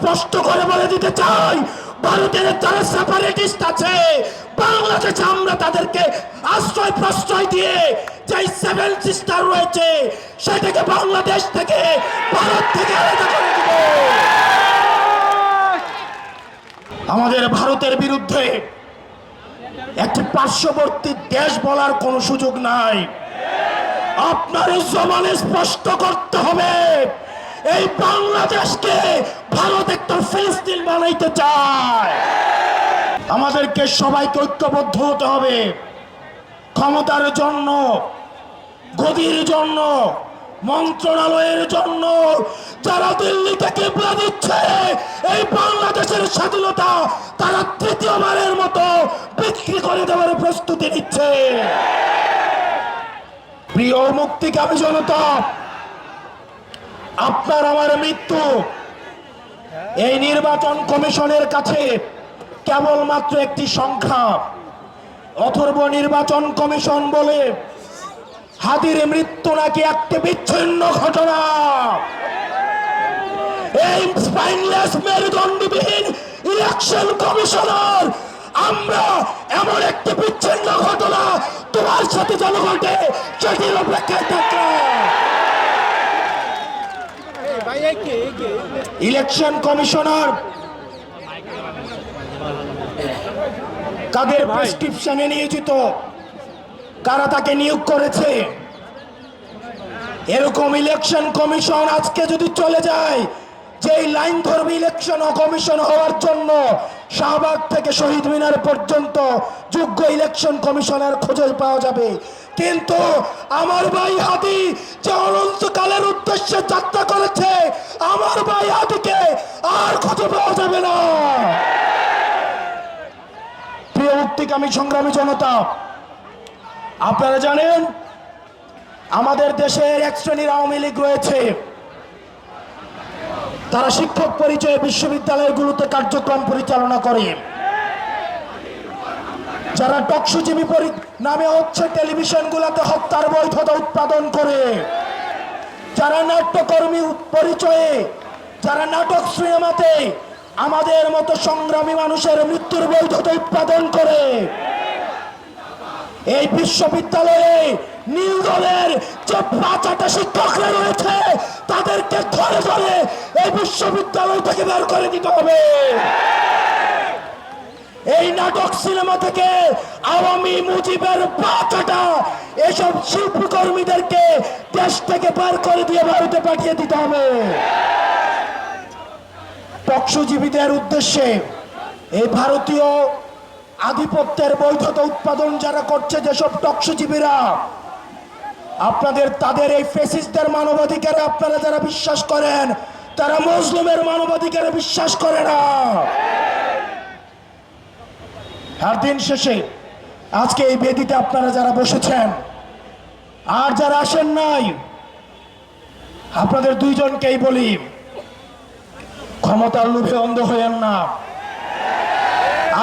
স্পষ্ট করে বলে দিতে চাই, ভারতের যারা সেপারেটিস্ট আছে বাংলাদেশে আমরা তাদেরকে আশ্রয় প্রশ্রয় দিয়ে যে সেভেন সিস্টার রয়েছে সেটাকে বাংলাদেশ থেকে ভারত থেকে আলাদা করে দিব। আমাদের ভারতের বিরুদ্ধে একটি পার্শ্ববর্তী দেশ বলার কোনো সুযোগ নাই। আপনার জবানে স্পষ্ট করতে হবে এই বাংলাদেশকে ভারত একটা ফিলিস্তিন বানাইতে চায়। আমাদেরকে সবাইকে ঐক্যবদ্ধ হতে হবে। ক্ষমতার জন্য, গদির জন্য, মন্ত্রণালয়ের জন্য যারা দিল্লি থেকে দিচ্ছে এই বাংলাদেশের স্বাধীনতা তারা তৃতীয়বারের মতো বিক্রি করে দেওয়ার প্রস্তুতি নিচ্ছে। প্রিয় মুক্তিকামী জনতা, আপনার আমার মৃত্যু এই নির্বাচন কমিশনের কাছে কেবলমাত্র একটি সংখ্যা। অথর্ব নির্বাচন কমিশন বলে হাদির মৃত্যু নাকি একটি বিচ্ছিন্ন ঘটনা। এই স্পাইনলেস মেরুদণ্ডবিহীন ইলেকশন কমিশনার আমরা এমন একটি বিচ্ছিন্ন ঘটনা তোমার সাথে যেন ঘটে সেটির অপেক্ষায় থাকবে। ইলেকশন কমিশনার কাদের প্রেসক্রিপশনে নিয়োজিত, কারা তাকে নিয়োগ করেছে? এরকম ইলেকশন কমিশন আজকে যদি চলে যায়, যে লাইন ধর্মী ইলেকশন কমিশন হওয়ার জন্য শাহবাগ থেকে শহীদ মিনার পর্যন্ত যোগ্য ইলেকশন কমিশনার খুঁজে পাওয়া যাবে, কিন্তু আমার ভাই হাদি যে অনন্তকালের উদ্দেশ্যে যাত্রা করেছে আমার ভাই হাদিকে আর খুঁজে পাওয়া যাবে না। প্রিয় মুক্তিকামী সংগ্রামী জনতা, আপনারা জানেন আমাদের দেশের এক শ্রেণীর আওয়ামী লীগ রয়েছে, তারা শিক্ষক পরিচয়ে বিশ্ববিদ্যালয়গুলোতে কার্যক্রম পরিচালনা করে, যারা টকশোজীবী নামে হচ্ছে টেলিভিশনগুলোতে হত্যার বৈধতা উৎপাদন করে, যারা নাট্যকর্মী পরিচয়ে, যারা নাটক সিনেমাতে আমাদের মতো সংগ্রামী মানুষের মৃত্যুর বৈধতা উৎপাদন করে, এই বিশ্ববিদ্যালয়ে নীল দলের যে 5-8 শিক্ষকরা রয়েছে তাদেরকে ধরে ধরে এই বিশ্ববিদ্যালয় থেকে বের করে দিতে হবে। এই নাটক সিনেমা থেকে আওয়ামী মুজিবের 5-8 এসব শিল্পকর্মীদেরকে দেশ থেকে বের করে দিয়ে ভারতে পাঠিয়ে দিতে হবে। টকশোজীবীদের উদ্দেশ্যে এই ভারতীয় আধিপত্যের বৈধতা উৎপাদন যারা করছে, যেসব টকশোজীবীরা, আপনাদের তাদের এই ফেসিস্টদের মানবাধিকারে আপনারা যারা বিশ্বাস করেন তারা মুসলিমের মানবাধিকারে বিশ্বাস করে না। আর দিন শেষে আজকে এই বেদিতে আপনারা যারা বসেছেন আর যারা আসেন নাই, আপনাদের দুইজনকেই বলি, ক্ষমতার লোভে অন্ধ হয়েন না।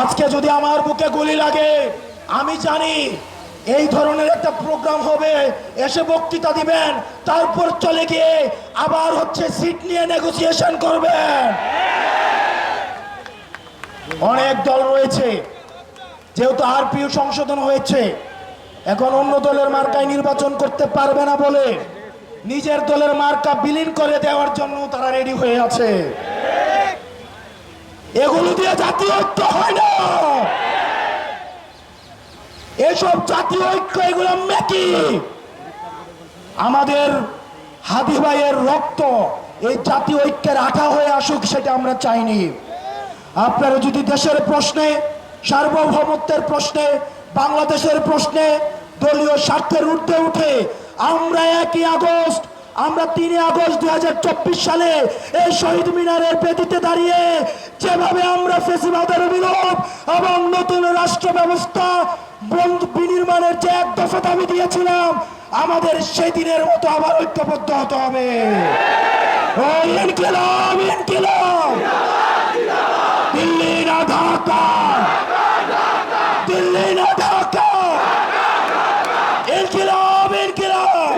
আজকে যদি আমার বুকে গুলি লাগে, আমি জানি এই ধরনের একটা প্রোগ্রাম হবে, এসে বক্তৃতা দিবেন, তারপর চলে গিয়ে আবার হচ্ছে সিট নিয়ে নেগোসিয়েশন করবেন। অনেক দল রয়েছে, যেহেতু আরপিও সংশোধন হয়েছে, এখন অন্য দলের মার্কায় নির্বাচন করতে পারবে না বলে নিজের দলের মার্কা বিলীন করে দেওয়ার জন্য তারা রেডি হয়ে আছে। এগুলো দিয়ে জাতীয় ঐক্য হয় না। এসব জাতীয় ঐক্য এগুলো মেকি। আমাদের হাদি ভাইয়ের রক্ত এই জাতীয় ঐক্যের আঠা হয়ে আসুক, সেটা আমরা চাইনি। আপনারা যদি দেশের প্রশ্নে, সার্বভৌমত্বের প্রশ্নে, বাংলাদেশের প্রশ্নে দলীয় স্বার্থের ঊর্ধ্বে উঠে আমরা 1 আগস্ট, আমরা 3 আগস্ট 2024 সালে এই শহীদ মিনারের বেদিতে দাঁড়িয়ে যেভাবে আমরা ফ্যাসিবাদের বিলোপ এবং নতুন রাষ্ট্র ব্যবস্থা বিনির্মাণের যে 1 দফা দাবি দিয়েছিলাম, আমাদের সেই দিনের মতো আবার ঐক্যবদ্ধ হতে হবে। ইনকিলাব, ইনকিলাব, দিল্লি না ঢাকা, দিল্লি না ঢাকা, ইনকিলাব, ইনকিলাব,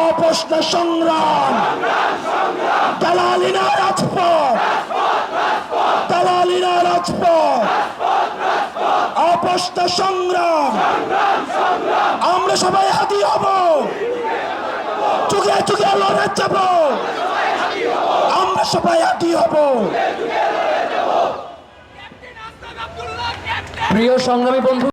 অপ্রশ্ন সংগ্রাম, দালালি না রাজপথ। স্পষ্ট সংগ্রাম, আমরা সবাই হাতি হব, যুগে যুগে লড়ে যাব, আমরা সবাই হাতি হব। প্রিয় সংগ্রামী বন্ধু।